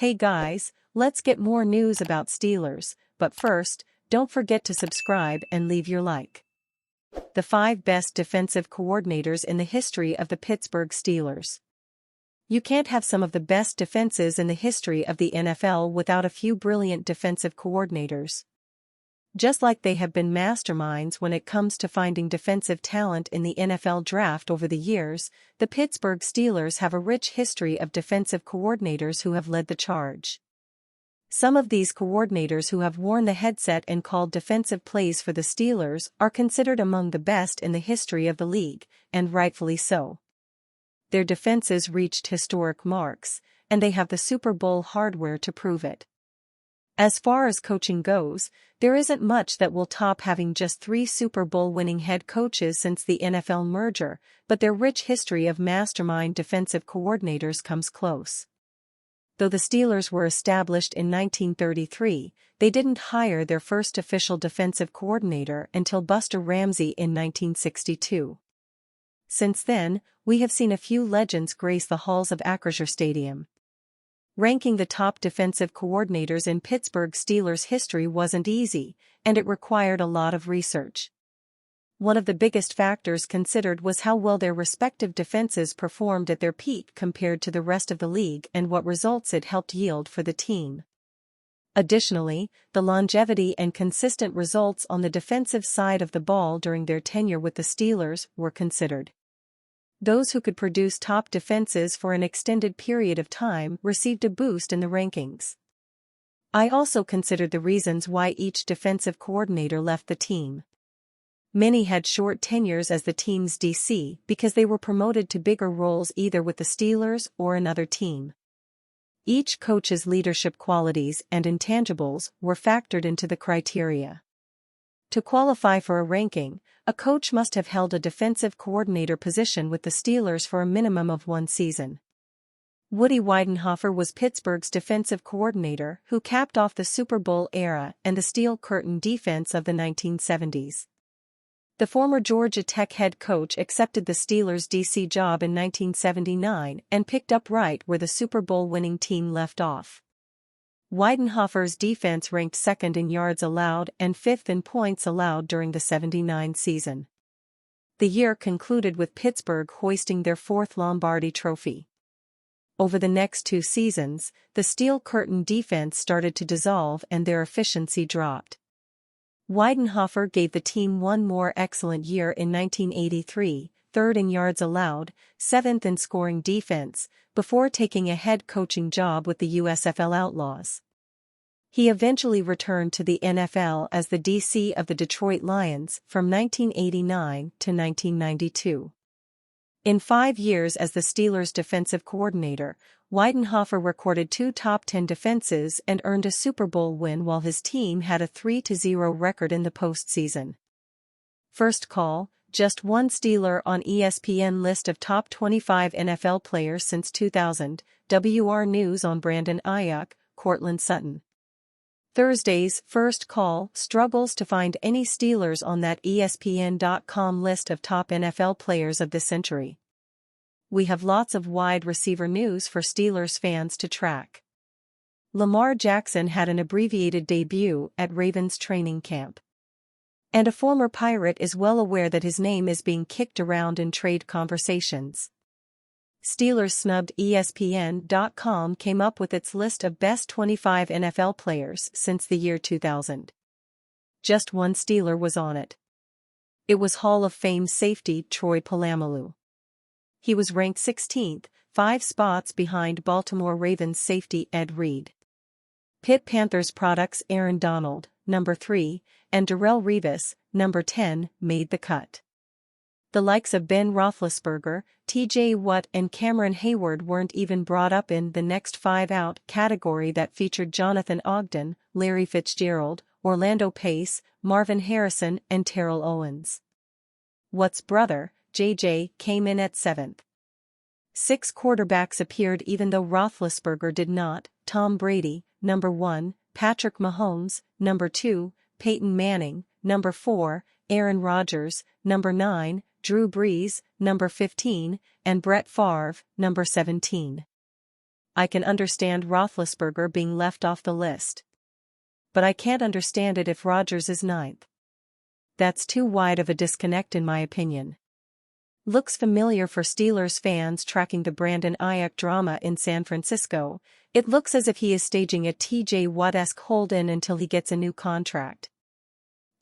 Hey guys, let's get more news about Steelers, but first, don't forget to subscribe and leave your like. The 5 best defensive coordinators in the history of the Pittsburgh Steelers. You can't have some of the best defenses in the history of the NFL without a few brilliant defensive coordinators. Just like they have been masterminds when it comes to finding defensive talent in the NFL draft over the years, the Pittsburgh Steelers have a rich history of defensive coordinators who have led the charge. Some of these coordinators who have worn the headset and called defensive plays for the Steelers are considered among the best in the history of the league, and rightfully so. Their defenses reached historic marks, and they have the Super Bowl hardware to prove it. As far as coaching goes, there isn't much that will top having just 3 Super Bowl-winning head coaches since the NFL merger, but their rich history of mastermind defensive coordinators comes close. Though the Steelers were established in 1933, they didn't hire their first official defensive coordinator until Buster Ramsey in 1962. Since then, we have seen a few legends grace the halls of Acrisure Stadium. Ranking the top defensive coordinators in Pittsburgh Steelers history wasn't easy, and it required a lot of research. One of the biggest factors considered was how well their respective defenses performed at their peak compared to the rest of the league and what results it helped yield for the team. Additionally, the longevity and consistent results on the defensive side of the ball during their tenure with the Steelers were considered. Those who could produce top defenses for an extended period of time received a boost in the rankings. I also considered the reasons why each defensive coordinator left the team. Many had short tenures as the team's DC because they were promoted to bigger roles either with the Steelers or another team. Each coach's leadership qualities and intangibles were factored into the criteria. To qualify for a ranking, a coach must have held a defensive coordinator position with the Steelers for a minimum of 1 season. Woody Weidenhofer was Pittsburgh's defensive coordinator who capped off the Super Bowl era and the Steel Curtain defense of the 1970s. The former Georgia Tech head coach accepted the Steelers' DC job in 1979 and picked up right where the Super Bowl-winning team left off. Weidenhofer's defense ranked 2nd in yards allowed and 5th in points allowed during the '79 season. The year concluded with Pittsburgh hoisting their 4th Lombardi trophy. Over the next 2 seasons, the Steel Curtain defense started to dissolve and their efficiency dropped. Weidenhofer gave the team one more excellent year in 1983, 3rd in yards allowed, 7th in scoring defense, before taking a head coaching job with the USFL Outlaws. He eventually returned to the NFL as the DC of the Detroit Lions from 1989 to 1992. In 5 years as the Steelers' defensive coordinator, Weidenhofer recorded 2 top 10 defenses and earned a Super Bowl win while his team had a 3-0 record in the postseason. First call, just one Steeler on ESPN list of top 25 NFL players since 2000, WR News on Brandon Aiyuk, Courtland Sutton. Thursday's First Call struggles to find any Steelers on that ESPN.com list of top NFL players of the century. We have lots of wide receiver news for Steelers fans to track. Lamar Jackson had an abbreviated debut at Ravens training camp. And a former Pirate is well aware that his name is being kicked around in trade conversations. Steelers snubbed ESPN.com came up with its list of best 25 NFL players since the year 2000. Just one Steeler was on it. It was Hall of Fame safety Troy Polamalu. He was ranked 16th, 5 spots behind Baltimore Ravens safety Ed Reed. Pitt Panthers products Aaron Donald, number 3, and Darrelle Revis, number 10, made the cut. The likes of Ben Roethlisberger, T.J. Watt and Cameron Hayward weren't even brought up in the next 5 out category that featured Jonathan Ogden, Larry Fitzgerald, Orlando Pace, Marvin Harrison and Terrell Owens. Watt's brother, J.J., came in at 7th. 6 quarterbacks appeared even though Roethlisberger did not: Tom Brady, number 1, Patrick Mahomes, number 2, Peyton Manning, number 4, Aaron Rodgers, number 9, Drew Brees, number 15, and Brett Favre, number 17. I can understand Roethlisberger being left off the list. But I can't understand it if Rodgers is ninth. That's too wide of a disconnect in my opinion. Looks familiar for Steelers fans tracking the Brandon Aiyuk drama in San Francisco. It looks as if he is staging a TJ Watt-esque hold-in until he gets a new contract.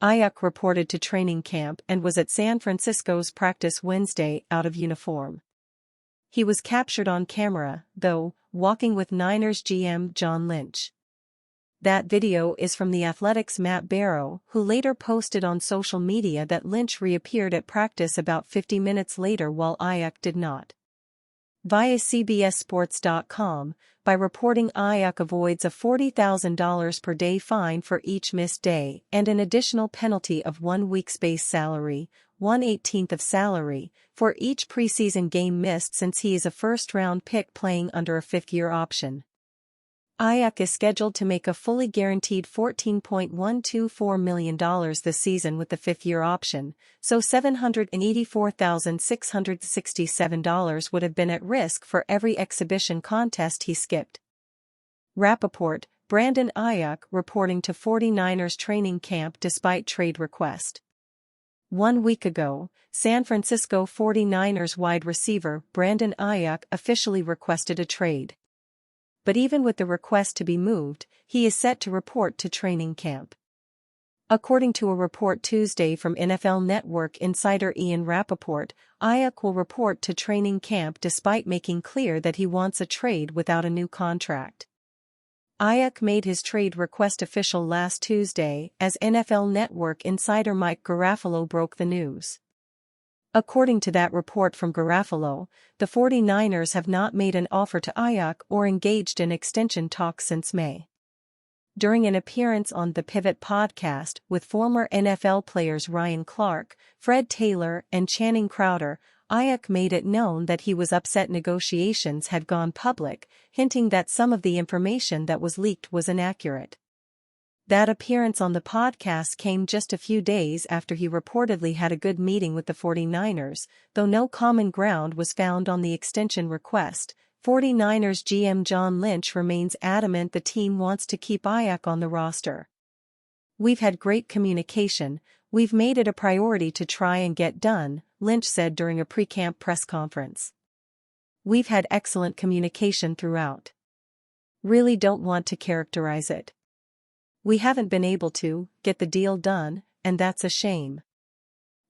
Aiyuk reported to training camp and was at San Francisco's practice Wednesday out of uniform. He was captured on camera, though, walking with Niners GM John Lynch. That video is from The Athletic's Matt Barrow, who later posted on social media that Lynch reappeared at practice about 50 minutes later while Aiyuk did not. Via CBSSports.com, by reporting Aiyuk avoids a $40,000 per day fine for each missed day and an additional penalty of 1 week's base salary, 1/18 of salary, for each preseason game missed since he is a first-round pick playing under a fifth-year option. Aiyuk is scheduled to make a fully guaranteed $14.124 million this season with the fifth-year option, so $784,667 would have been at risk for every exhibition contest he skipped. Rappaport, Brandon Aiyuk reporting to 49ers training camp despite trade request. 1 week ago, San Francisco 49ers wide receiver Brandon Aiyuk officially requested a trade. But even with the request to be moved, he is set to report to training camp. According to a report Tuesday from NFL Network insider Ian Rappaport, Aiyuk will report to training camp despite making clear that he wants a trade without a new contract. Aiyuk made his trade request official last Tuesday as NFL Network insider Mike Garafolo broke the news. According to that report from Garafolo, the 49ers have not made an offer to Aiyuk or engaged in extension talks since May. During an appearance on the Pivot podcast with former NFL players Ryan Clark, Fred Taylor, and Channing Crowder, Aiyuk made it known that he was upset negotiations had gone public, hinting that some of the information that was leaked was inaccurate. That appearance on the podcast came just a few days after he reportedly had a good meeting with the 49ers, though no common ground was found on the extension request. 49ers GM John Lynch remains adamant the team wants to keep Aiyuk on the roster. "We've had great communication, we've made it a priority to try and get done," Lynch said during a pre-camp press conference. "We've had excellent communication throughout. Really don't want to characterize it. We haven't been able to get the deal done, and that's a shame.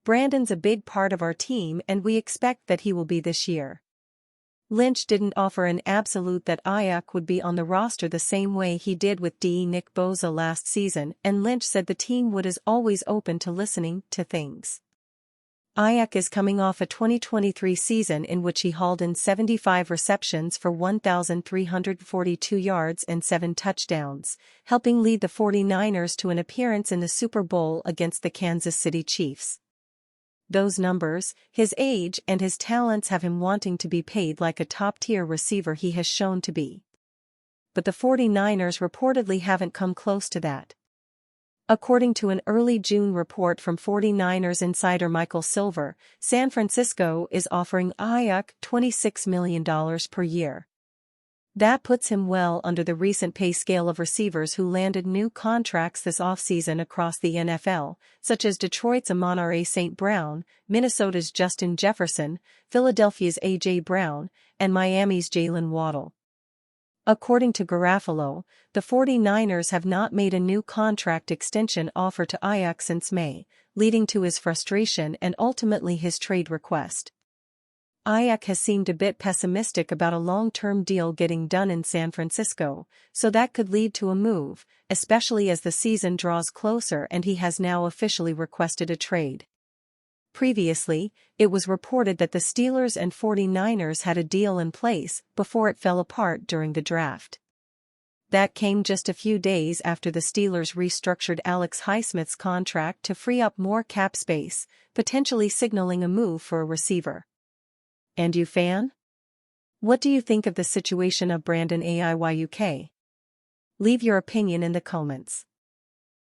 Brandon's a big part of our team and we expect that he will be this year." Lynch didn't offer an absolute that Aiyuk would be on the roster the same way he did with Nick Bosa last season, and Lynch said the team would is always open to listening to things. Aiyuk is coming off a 2023 season in which he hauled in 75 receptions for 1,342 yards and 7 touchdowns, helping lead the 49ers to an appearance in the Super Bowl against the Kansas City Chiefs. Those numbers, his age and his talents have him wanting to be paid like a top-tier receiver he has shown to be. But the 49ers reportedly haven't come close to that. According to an early June report from 49ers insider Michael Silver, San Francisco is offering Aiyuk $26 million per year. That puts him well under the recent pay scale of receivers who landed new contracts this offseason across the NFL, such as Detroit's Amon-Ra St. Brown, Minnesota's Justin Jefferson, Philadelphia's A.J. Brown, and Miami's Jalen Waddle. According to Garafolo, the 49ers have not made a new contract extension offer to Aiyuk since May, leading to his frustration and ultimately his trade request. Aiyuk has seemed a bit pessimistic about a long-term deal getting done in San Francisco, so that could lead to a move, especially as the season draws closer and he has now officially requested a trade. Previously, it was reported that the Steelers and 49ers had a deal in place before it fell apart during the draft. That came just a few days after the Steelers restructured Alex Highsmith's contract to free up more cap space, potentially signaling a move for a receiver. And you fan? What do you think of the situation of Brandon Aiyuk? Leave your opinion in the comments.